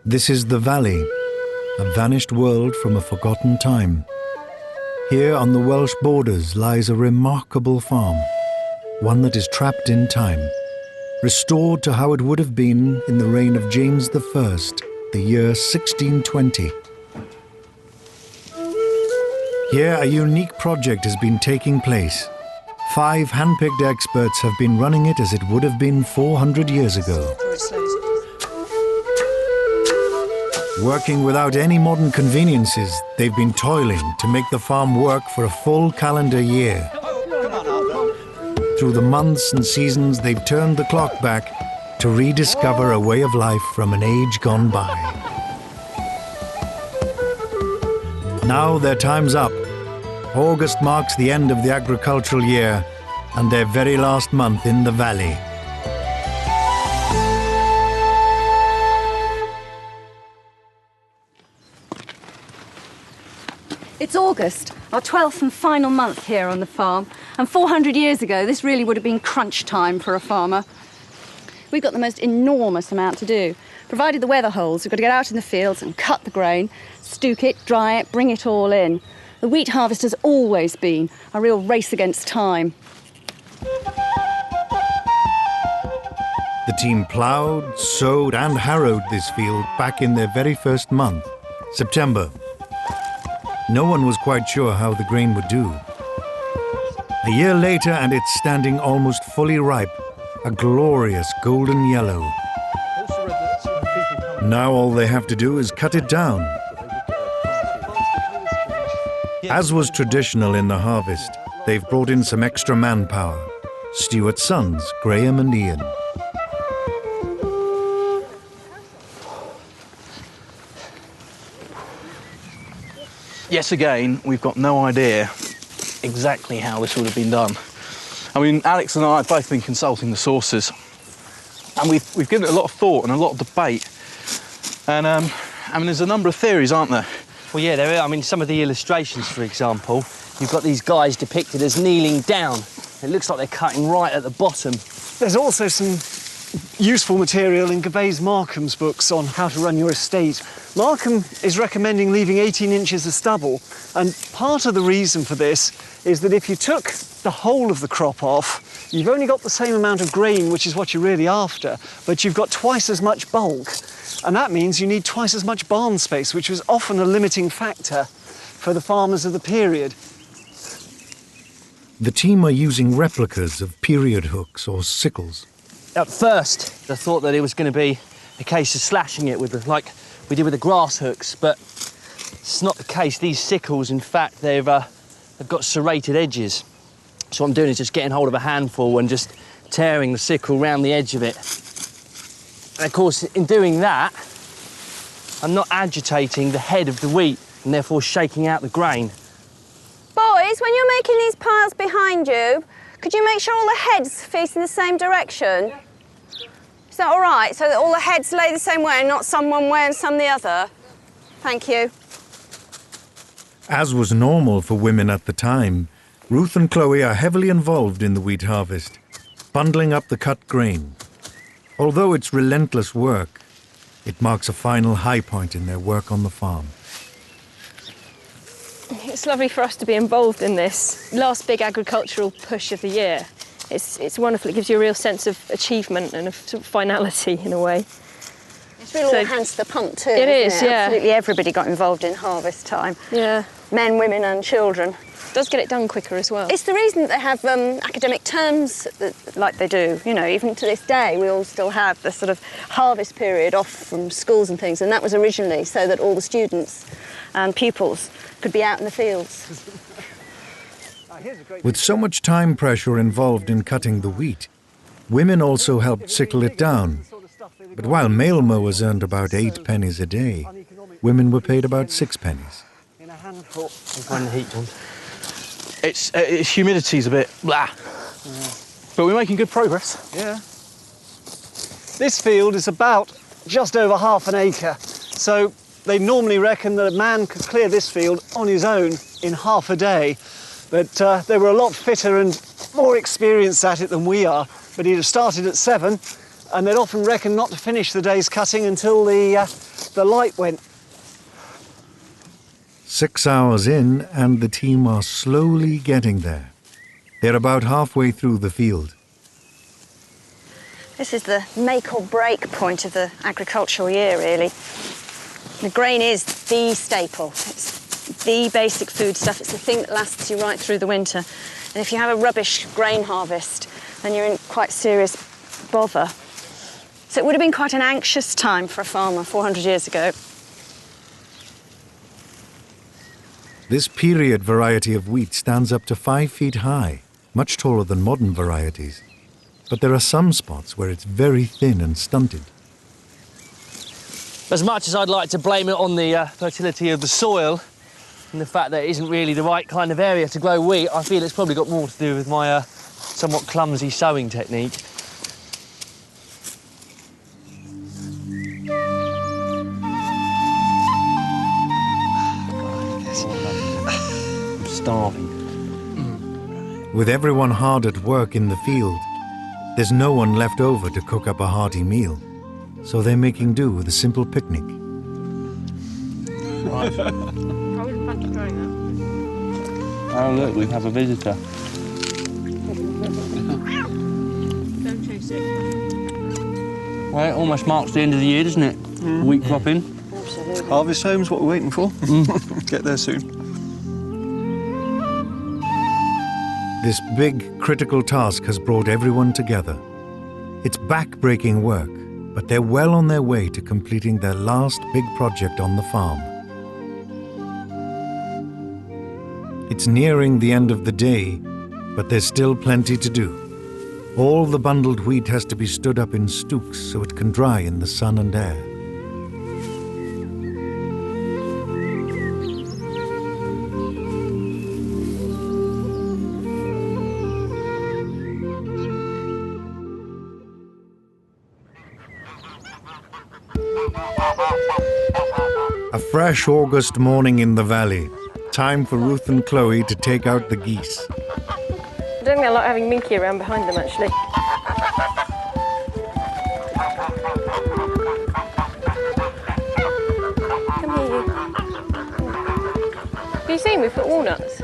This is the valley, a vanished world from a forgotten time. Here on the Welsh borders lies a remarkable farm, one that is trapped in time, restored to how it would have been in the reign of James I, the year 1620. Here a unique project has been taking place. 5 hand-picked experts have been running it as it would have been 400 years ago. Working without any modern conveniences, they've been toiling to make the farm work for a full calendar year. Through the months and seasons, they've turned the clock back to rediscover a way of life from an age gone by. Now their time's up. August marks the end of the agricultural year and their very last month in the valley. It's August, our 12th and final month here on the farm, and 400 years ago this really would have been crunch time for a farmer. We've got the most enormous amount to do. Provided the weather holds, we've got to get out in the fields and cut the grain, stook it, dry it, bring it all in. The wheat harvest has always been a real race against time. The team ploughed, sowed and harrowed this field back in their very first month, September. No one was quite sure how the grain would do. A year later and it's standing almost fully ripe, a glorious golden yellow. Now all they have to do is cut it down. As was traditional in the harvest, they've brought in some extra manpower. Stuart's sons, Graham and Ian. Yes, again, we've got no idea exactly how this would have been done. I mean, Alex and I have both been consulting the sources, and we've given it a lot of thought and a lot of debate. And I mean, there's a number of theories, aren't there? Well, yeah, there are. I mean, some of the illustrations, for example, you've got these guys depicted as kneeling down. It looks like they're cutting right at the bottom. There's also some useful material in Gervase Markham's books on how to run your estate. Markham is recommending leaving 18 inches of stubble, and part of the reason for this is that if you took the whole of the crop off, you've only got the same amount of grain, which is what you're really after, but you've got twice as much bulk, and that means you need twice as much barn space, which was often a limiting factor for the farmers of the period. The team are using replicas of period hooks or sickles. At first, I thought that it was going to be a case of slashing it with, like we did with the grass hooks, but it's not the case. These sickles, in fact, they've got serrated edges. So what I'm doing is just getting hold of a handful and just tearing the sickle round the edge of it. And of course, in doing that, I'm not agitating the head of the wheat and therefore shaking out the grain. Boys, when you're making these piles behind you, could you make sure all the heads face in the same direction? Is that all right? So that all the heads lay the same way and not some one way and some the other? Thank you. As was normal for women at the time, Ruth and Chloe are heavily involved in the wheat harvest, bundling up the cut grain. Although it's relentless work, it marks a final high point in their work on the farm. It's lovely for us to be involved in this last big agricultural push of the year. It's wonderful. It gives you a real sense of achievement and of sort of finality in a way. It's really all hands to the pump too. It is, yeah. Absolutely everybody got involved in harvest time. Yeah. Men, women and children. It does get it done quicker as well. It's the reason that they have academic terms like they do. You know, even to this day, we all still have the sort of harvest period off from schools and things, and that was originally so that all the students and pupils could be out in the fields. With so much time pressure involved in cutting the wheat, women also helped sickle it down. But while male mowers earned about 8 pennies a day, women were paid about 6 pennies. Its humidity's a bit blah, but we're making good progress. Yeah. This field is about just over half an acre, so they normally reckon that a man could clear this field on his own in half a day. But they were a lot fitter and more experienced at it than we are. But he'd have started at 7, and they'd often reckon not to finish the day's cutting until the the light went. 6 hours in, and the team are slowly getting there. They're about halfway through the field. This is the make or break point of the agricultural year, really. The grain is the staple. It's the basic food stuff. It's the thing that lasts you right through the winter. And if you have a rubbish grain harvest, then you're in quite serious bother. So it would have been quite an anxious time for a farmer 400 years ago. This period variety of wheat stands up to 5 feet high, much taller than modern varieties. But there are some spots where it's very thin and stunted. As much as I'd like to blame it on the fertility of the soil and the fact that it isn't really the right kind of area to grow wheat, I feel it's probably got more to do with my somewhat clumsy sowing technique. I'm starving. With everyone hard at work in the field, there's no one left over to cook up a hearty meal. So they're making do with a simple picnic. Right. Oh look, we have a visitor. Don't chase it. Well, it almost marks the end of the year, doesn't it? Wheat cropping. Absolutely. Harvest home's what we're waiting for. Get there soon. This big, critical task has brought everyone together. It's back-breaking work, but they're well on their way to completing their last big project on the farm. It's nearing the end of the day, but there's still plenty to do. All the bundled wheat has to be stood up in stooks so it can dry in the sun and air. A fresh August morning in the valley. Time for Ruth and Chloe to take out the geese. I don't think I like having Minky around behind them, actually. Come here, you. Have you seen we've got walnuts?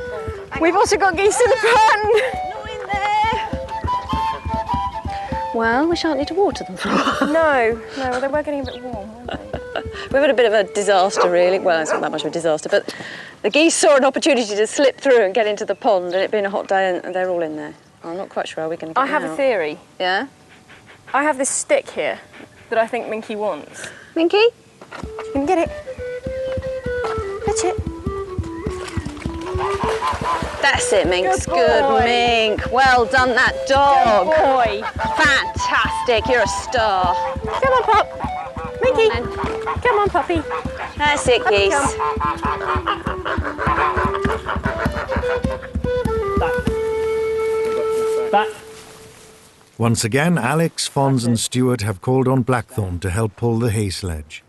We've also got geese in the pond! Not in there! Well, we shan't need to water them for a while. No, they were getting a bit warm, weren't they? We've had a bit of a disaster, really. Well, it's not that much of a disaster, but the geese saw an opportunity to slip through and get into the pond, and it being a hot day, and they're all in there. I'm not quite sure how we're going to get I have out. a theory. Yeah? I have this stick here that I think Minky wants. Minky? Can you get it? Fetch it. That's it, Minx. Good Good, boy. Mink. Well done, that dog. Good boy. Fantastic. You're a star. Come on, Pop. Minky. Come on, puppy. That's it, geese. Back. Once again, Alex, Fons and Stuart have called on Blackthorn to help pull the hay sledge.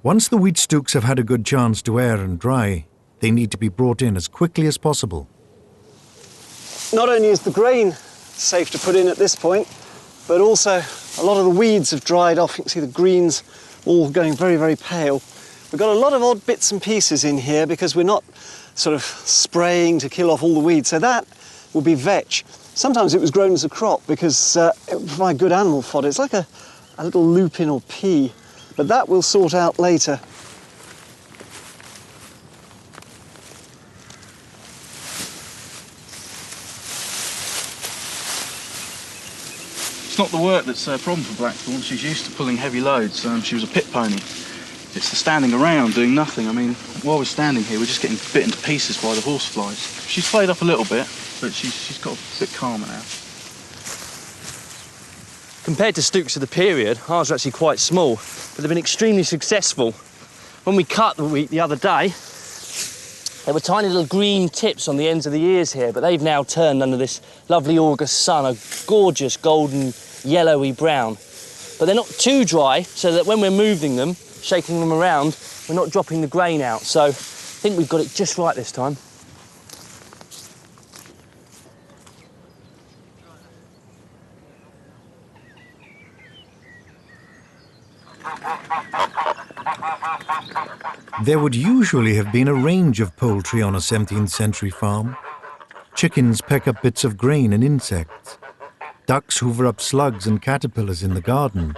Once the wheat stooks have had a good chance to air and dry, they need to be brought in as quickly as possible. Not only is the grain safe to put in at this point, but also a lot of the weeds have dried off. You can see the greens all going very, very pale. We've got a lot of odd bits and pieces in here because we're not sort of spraying to kill off all the weeds. So that will be vetch. Sometimes it was grown as a crop because it would provide good animal fodder. It's like a little lupin or pea, but that we'll sort out later. It's not the work that's a problem for Blackthorn. She's used to pulling heavy loads. She was a pit pony. It's the standing around doing nothing. I mean, while we're standing here, we're just getting bitten to pieces by the horseflies. She's played up a little bit, but she's got a bit calmer now. Compared to stooks of the period, ours are actually quite small, but they've been extremely successful. When we cut the wheat the other day, there were tiny little green tips on the ends of the ears here, but they've now turned under this lovely August sun, a gorgeous golden yellowy brown. But they're not too dry, so that when we're moving them, shaking them around, we're not dropping the grain out. So I think we've got it just right this time. There would usually have been a range of poultry on a 17th century farm. Chickens peck up bits of grain and insects. Ducks hoover up slugs and caterpillars in the garden.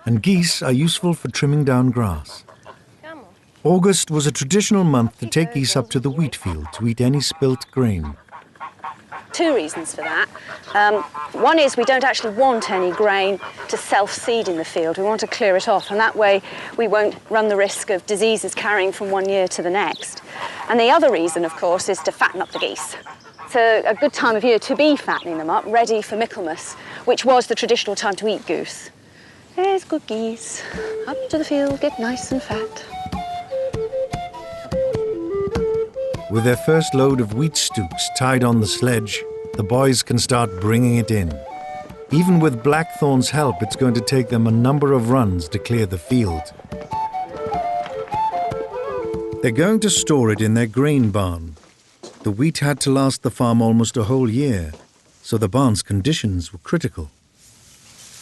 And geese are useful for trimming down grass. August was a traditional month to take geese up to the wheat field to eat any spilt grain. Two reasons for that. One is we don't actually want any grain to self-seed in the field. We want to clear it off, and that way we won't run the risk of diseases carrying from one year to the next. And the other reason, of course, is to fatten up the geese. It's a good time of year to be fattening them up, ready for Michaelmas, which was the traditional time to eat goose. There's good geese. Up to the field, get nice and fat. With their first load of wheat stooks tied on the sledge, the boys can start bringing it in. Even with Blackthorn's help, it's going to take them a number of runs to clear the field. They're going to store it in their grain barn. The wheat had to last the farm almost a whole year, so the barn's conditions were critical.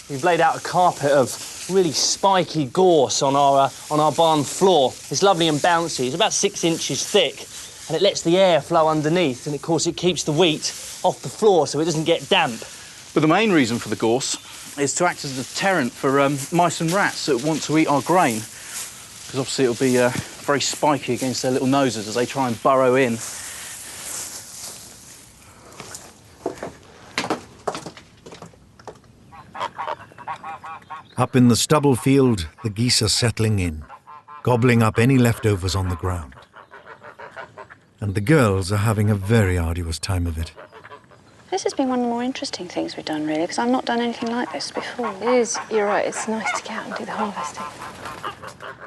We've laid out a carpet of really spiky gorse on our barn floor. It's lovely and bouncy. It's about 6 inches thick, and it lets the air flow underneath, and of course it keeps the wheat off the floor so it doesn't get damp. But the main reason for the gorse is to act as a deterrent for mice and rats that want to eat our grain, because obviously it'll be very spiky against their little noses as they try and burrow in. Up in the stubble field, the geese are settling in, gobbling up any leftovers on the ground. And the girls are having a very arduous time of it. This has been one of the more interesting things we've done, really, because I've not done anything like this before. It is, you're right, it's nice to get out and do the harvesting.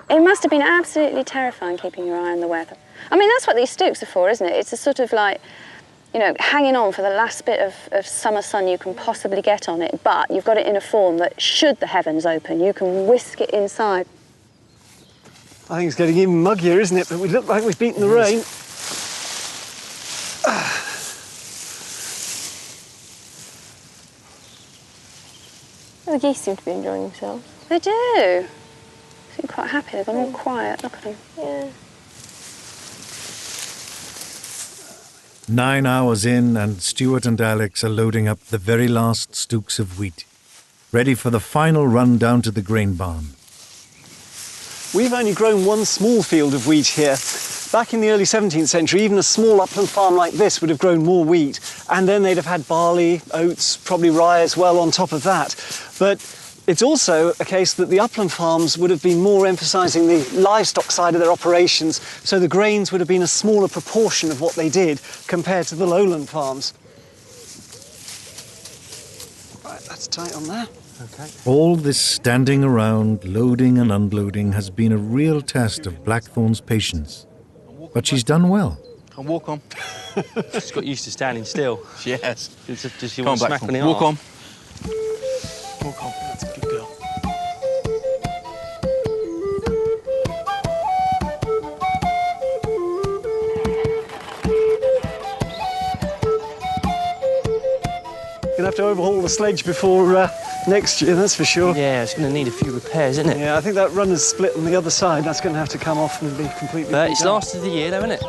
It must have been absolutely terrifying keeping your eye on the weather. I mean, that's what these stooks are for, isn't it? It's a sort of like, you know, hanging on for the last bit of summer sun you can possibly get on it, but you've got it in a form that, should the heavens open, you can whisk it inside. I think it's getting even muggier, isn't it? But we look like we've beaten the rain. The geese seem to be enjoying themselves. They do. Seem quite happy. They've gone all quiet. Look at them. Yeah. 9 hours in, and Stuart and Alex are loading up the very last stooks of wheat, ready for the final run down to the grain barn. We've only grown one small field of wheat here. Back in the early 17th century, even a small upland farm like this would have grown more wheat, and then they'd have had barley, oats, probably rye as well on top of that. But it's also a case that the upland farms would have been more emphasising the livestock side of their operations, so the grains would have been a smaller proportion of what they did compared to the lowland farms. Right, that's tight on there. Okay. All this standing around, loading and unloading, has been a real test of Blackthorn's patience. But she's done well. Come walk on. She's got used to standing still. Yes. Does she Come want on, to smack on the Walk arm? on. Walk on. That's a good girl. Gonna have to overhaul the sledge before next year, that's for sure. Yeah, it's going to need a few repairs, isn't it? Yeah, I think that runner's split on the other side. That's going to have to come off and be completely But it's redone. lasted the year, though, isn't it?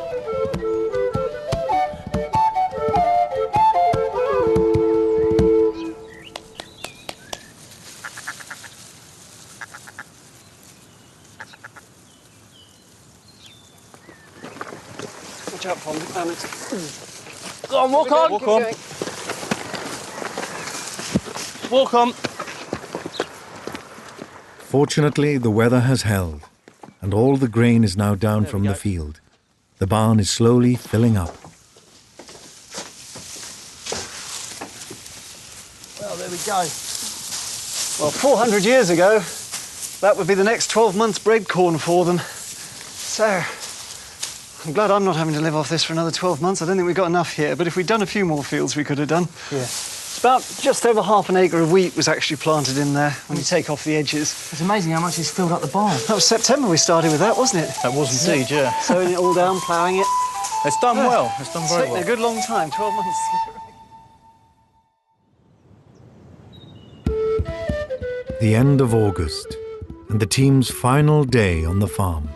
Watch out, Pom. Go on, walk on. Walk on. Walk on. Fortunately, the weather has held, and all the grain is now down from the field. The barn is slowly filling up. Well, there we go. Well, 400 years ago, that would be the next 12 months' bread corn for them. So, I'm glad I'm not having to live off this for another 12 months. I don't think we've got enough here, but if we'd done a few more fields, we could have done. Yeah. It's about just over half an acre of wheat was actually planted in there when you take off the edges. It's amazing how much it's filled up the barn. That was September we started with that, wasn't it? That was indeed, yeah. Sowing it all down, ploughing it. It's done well. It's done It's very taken a well. good long time, 12 months. The end of August, and the team's final day on the farm,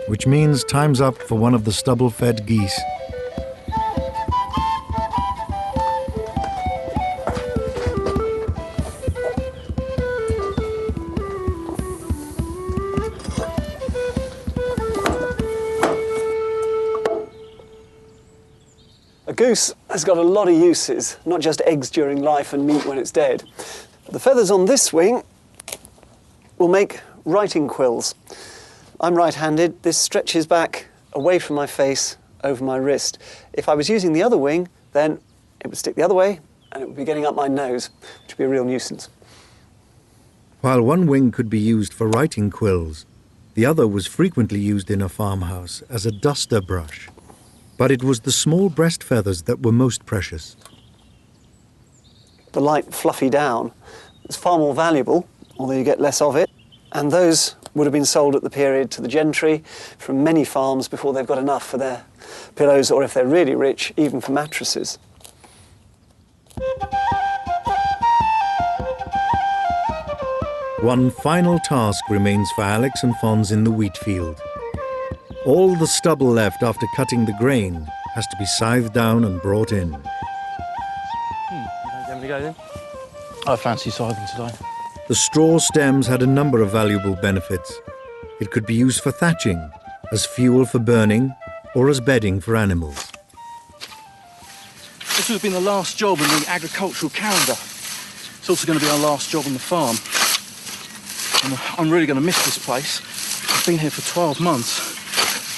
which means time's up for one of the stubble-fed geese. A goose has got a lot of uses, not just eggs during life and meat when it's dead. The feathers on this wing will make writing quills. I'm right-handed. This stretches back away from my face over my wrist. If I was using the other wing, then it would stick the other way and it would be getting up my nose, which would be a real nuisance. While one wing could be used for writing quills, the other was frequently used in a farmhouse as a duster brush. But it was the small breast feathers that were most precious. The light, fluffy down is far more valuable, although you get less of it. And those would have been sold at the period to the gentry from many farms before they've got enough for their pillows, or if they're really rich, even for mattresses. One final task remains for Alex and Fons in the wheat field. All the stubble left after cutting the grain has to be scythed down and brought in. I fancy scything today. The straw stems had a number of valuable benefits. It could be used for thatching, as fuel for burning, or as bedding for animals. This would have been the last job in the agricultural calendar. It's also going to be our last job on the farm. And I'm really going to miss this place. I've been here for 12 months.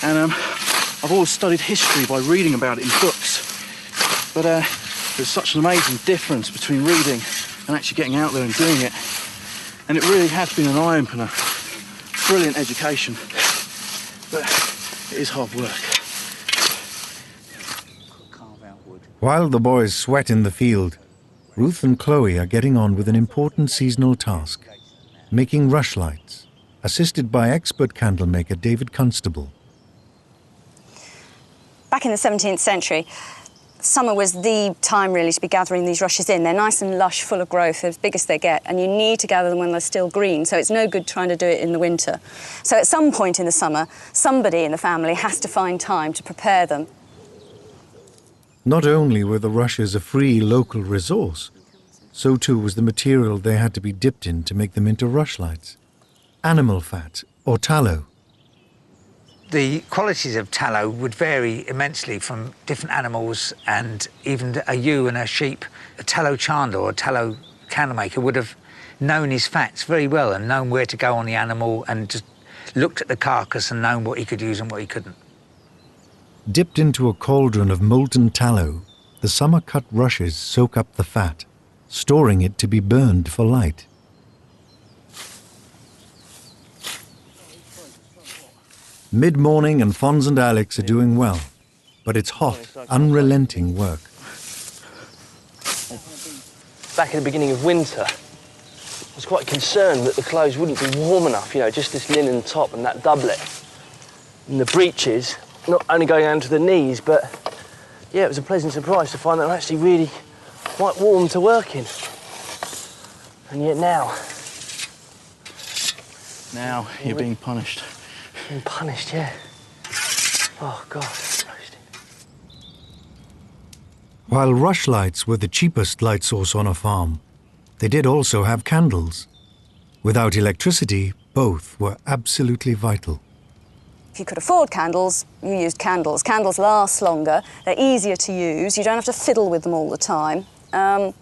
And I've always studied history by reading about it in books. But there's such an amazing difference between reading and actually getting out there and doing it. And it really has been an eye-opener. Brilliant education. But it is hard work. While the boys sweat in the field, Ruth and Chloe are getting on with an important seasonal task, making rushlights, assisted by expert candlemaker David Constable. Back in the 17th century, summer was the time really to be gathering these rushes in. They're nice and lush, full of growth, they're as big as they get, and you need to gather them when they're still green, so it's no good trying to do it in the winter. So at some point in the summer, somebody in the family has to find time to prepare them. Not only were the rushes a free local resource, so too was the material they had to be dipped in to make them into rushlights. Animal fat or tallow. The qualities of tallow would vary immensely from different animals, and even a ewe and a sheep. A tallow chandler or a tallow candlemaker would have known his fats very well and known where to go on the animal and just looked at the carcass and known what he could use and what he couldn't. Dipped into a cauldron of molten tallow, the summer-cut rushes soak up the fat, storing it to be burned for light. Mid-morning and Fons and Alex are doing well, but it's hot, unrelenting work. Back at the beginning of winter, I was quite concerned that the clothes wouldn't be warm enough, you know, just this linen top and that doublet. And the breeches, not only going down to the knees, but yeah, it was a pleasant surprise to find that they're actually really quite warm to work in. And yet now... Now you're being punished. Being punished, yeah. Oh, God. While rushlights were the cheapest light source on a farm, they did also have candles. Without electricity, both were absolutely vital. If you could afford candles, you used candles. Candles last longer, they're easier to use, you don't have to fiddle with them all the time. And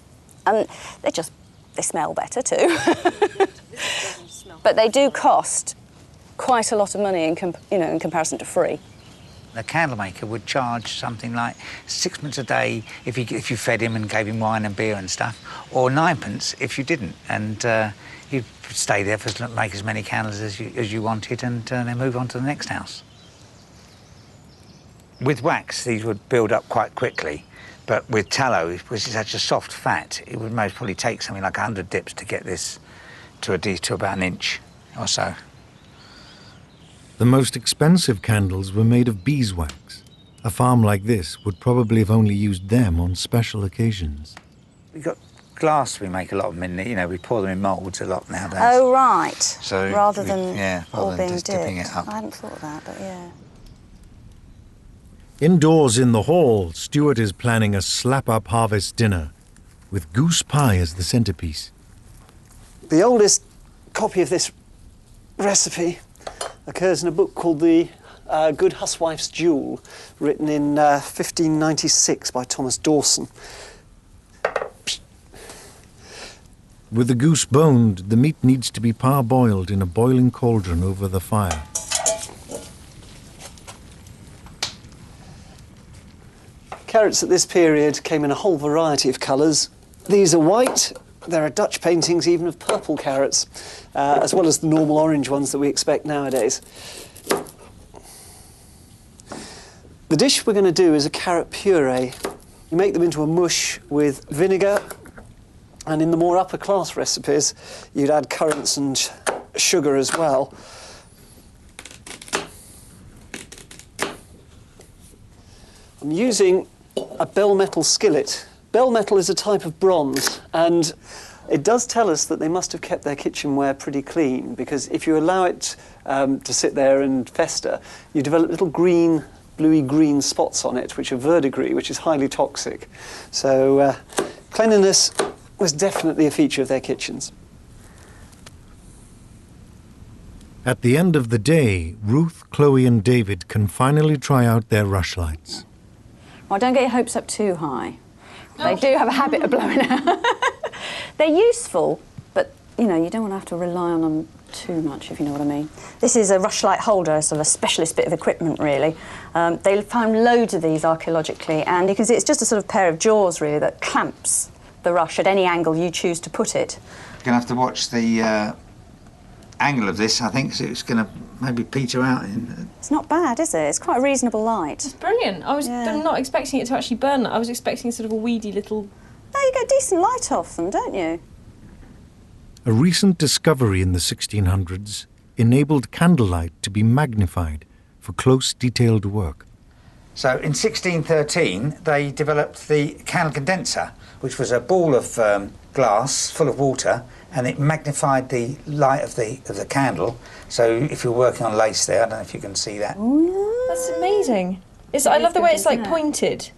they smell better too. But they do cost quite a lot of money in comparison to free. The candlemaker would charge something like 6pence a day if you fed him and gave him wine and beer and stuff, or 9pence if you didn't. And you'd stay there for make as many candles as you wanted, and then move on to the next house. With wax, these would build up quite quickly, but with tallow, which is such a soft fat, it would most probably take something like 100 dips to get this to about an inch or so. The most expensive candles were made of beeswax. A farm like this would probably have only used them on special occasions. We got glass we make a lot of them in. You know, we pour them in moulds a lot nowadays. Oh, right. So rather than all rather than being just dipping dipped. it up. I hadn't thought of that, but yeah. Indoors in the hall, Stuart is planning a slap-up harvest dinner with goose pie as the centerpiece. The oldest copy of this recipe occurs in a book called The Good Huswife's Jewel, written in 1596 by Thomas Dawson. With the goose boned, the meat needs to be parboiled in a boiling cauldron over the fire. Carrots at this period came in a whole variety of colours. These are white. There are Dutch paintings even of purple carrots, as well as the normal orange ones that we expect nowadays. The dish we're going to do is a carrot puree. You make them into a mush with vinegar, and in the more upper class recipes, you'd add currants and sugar as well. I'm using a bell metal skillet. Bell metal is a type of bronze, and it does tell us that they must have kept their kitchenware pretty clean, because if you allow it to sit there and fester, you develop little green, bluey green spots on it, which are verdigris, which is highly toxic. So cleanliness was definitely a feature of their kitchens. At the end of the day, Ruth, Chloe and David can finally try out their rushlights. Well, don't get your hopes up too high. They do have a habit of blowing out. They're useful, but, you know, you don't want to have to rely on them too much, if you know what I mean. This is a rushlight holder, sort of a specialist bit of equipment, really. They found loads of these archaeologically, and you can see it's just a sort of pair of jaws, really, that clamps the rush at any angle you choose to put it. You're going to have to watch the angle of this, I think, 'cause it's going to maybe peter out in... It's not bad, is it? It's quite a reasonable light. It's brilliant. I'm not expecting it to actually burn. I was expecting sort of a weedy little... No, you get decent light off them, don't you? A recent discovery in the 1600s enabled candlelight to be magnified for close, detailed work. So in 1613, they developed the candle condenser, which was a ball of glass full of water, and it magnified the light of the candle. So if you're working on lace there, I don't know if you can see that. Oh, That's amazing. I love the way it's like pointed,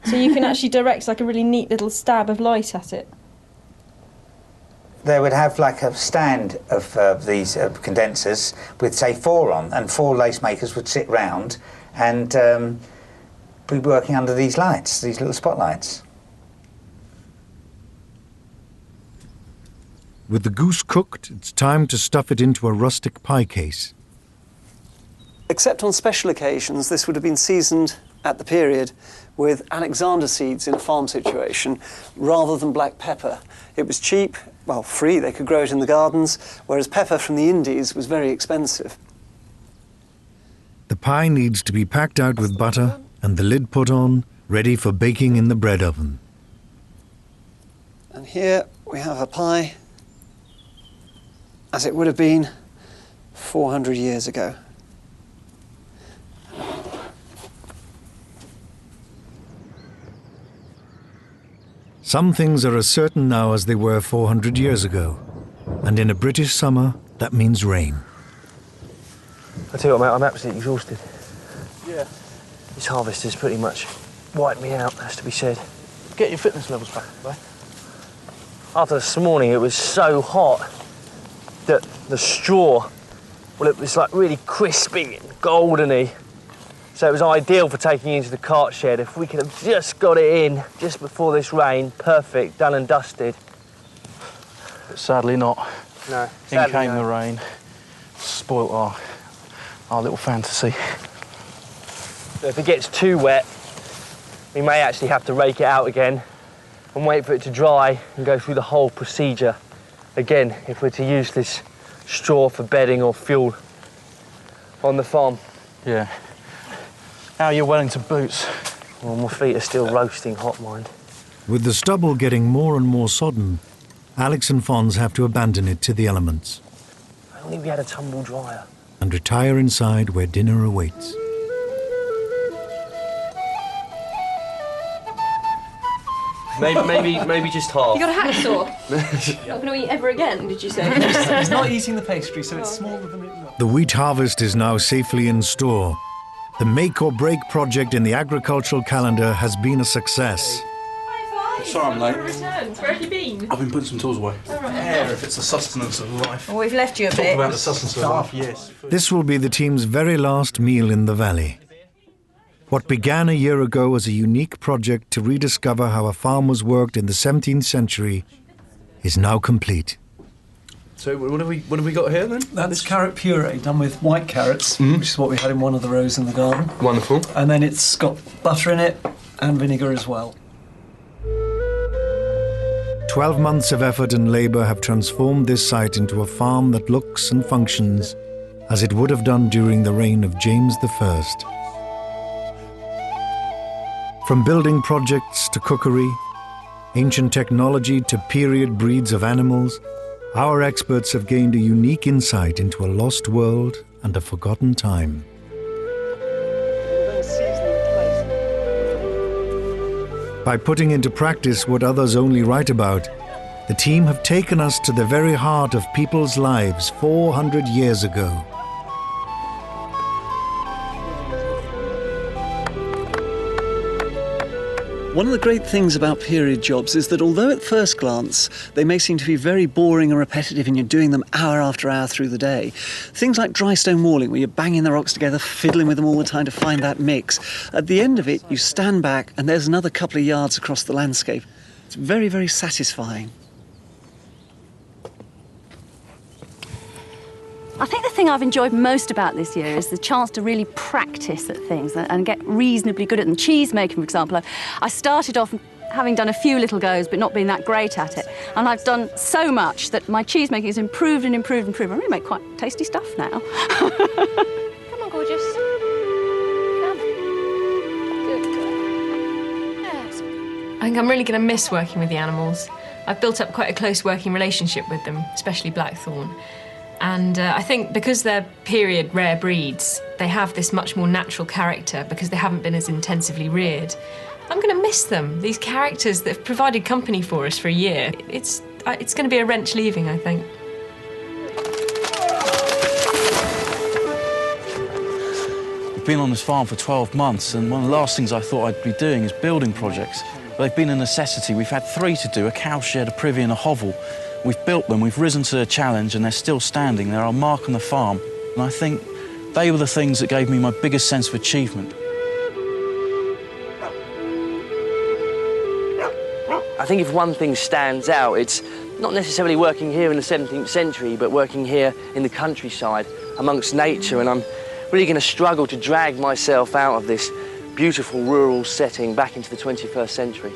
so you can actually direct like a really neat little stab of light at it. They would have like a stand of these condensers with, say, 4 on, and 4 lace makers would sit round and be working under these lights, these little spotlights. With the goose cooked, it's time to stuff it into a rustic pie case. Except on special occasions, this would have been seasoned at the period with Alexander seeds in a farm situation rather than black pepper. It was cheap, well, free, they could grow it in the gardens, whereas pepper from the Indies was very expensive. The pie needs to be packed out with butter and the lid put on, ready for baking in the bread oven. And here we have a pie as it would have been 400 years ago. Some things are as certain now as they were 400 years ago. And in a British summer, that means rain. I tell you what, mate, I'm absolutely exhausted. Yeah. This harvest has pretty much wiped me out, has to be said. Get your fitness levels back, boy. After this morning, it was so hot that the straw, well, it was like really crispy and goldeny. So it was ideal for taking into the cart shed. If we could have just got it in just before this rain, perfect, done and dusted. But sadly not. No. In came the rain, spoilt our little fantasy. So if it gets too wet, we may actually have to rake it out again and wait for it to dry and go through the whole procedure again if we're to use this straw for bedding or fuel on the farm. Yeah. How are your Wellington boots? Well, my feet are still roasting hot, mind. With the stubble getting more and more sodden, Alex and Fons have to abandon it to the elements I only we had a tumble dryer. and retire inside where dinner awaits. maybe just half. You got a hacksaw? Not going to eat ever again, did you say? He's not eating the pastry, so it's smaller than it looks. The wheat harvest is now safely in store. The make or break project in the agricultural calendar has been a success. Sorry I'm late. Where have you been? I've been putting some tools away. Yeah, if it's the sustenance of life. Well, we've left you a Talk bit. about the sustenance of life, yes. This will be the team's very last meal in the valley. What began a year ago as a unique project to rediscover how a farm was worked in the 17th century is now complete. So what have we got here then? That's carrot puree done with white carrots, which is what we had in one of the rows in the garden. Wonderful. And then it's got butter in it and vinegar as well. 12 months of effort and labour have transformed this site into a farm that looks and functions as it would have done during the reign of James I. From building projects to cookery, ancient technology to period breeds of animals, our experts have gained a unique insight into a lost world and a forgotten time. By putting into practice what others only write about, the team have taken us to the very heart of people's lives 400 years ago. One of the great things about period jobs is that although at first glance they may seem to be very boring and repetitive and you're doing them hour after hour through the day, things like dry stone walling where you're banging the rocks together, fiddling with them all the time to find that mix, at the end of it you stand back and there's another couple of yards across the landscape. It's very, very satisfying. I think the thing I've enjoyed most about this year is the chance to really practice at things and get reasonably good at them. Cheese making, for example, I started off having done a few little goes but not being that great at it. And I've done so much that my cheese making has improved and improved and improved. I really make quite tasty stuff now. Come on, gorgeous. Come. Good girl. Yes. I think I'm really going to miss working with the animals. I've built up quite a close working relationship with them, especially blackthorn. And I think because they're period rare breeds, they have this much more natural character because they haven't been as intensively reared. I'm going to miss them, these characters that have provided company for us for a year. It's going to be a wrench leaving, I think. We've been on this farm for 12 months, and one of the last things I thought I'd be doing is building projects. But they've been a necessity. We've had 3 to do, a cowshed, a privy and a hovel. We've built them, we've risen to the challenge, and they're still standing. They're our mark on the farm. And I think they were the things that gave me my biggest sense of achievement. I think if one thing stands out, it's not necessarily working here in the 17th century, but working here in the countryside, amongst nature, and I'm really going to struggle to drag myself out of this beautiful rural setting back into the 21st century.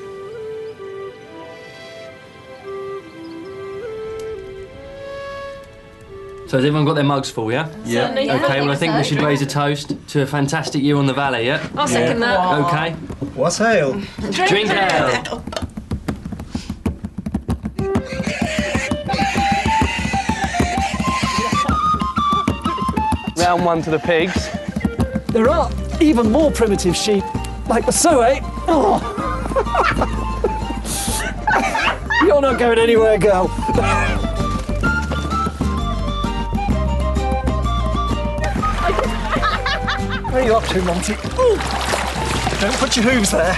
So has everyone got their mugs full, yeah? Yeah. Okay, well I think we should raise a toast to a fantastic year on the valley, yeah? I'll second that. Okay. What's ale? Drink ale. Round 1 to the pigs. There are even more primitive sheep, like the Soe. Oh. You're not going anywhere, girl. Where are you up to, Monty? Ooh. Don't put your hooves there.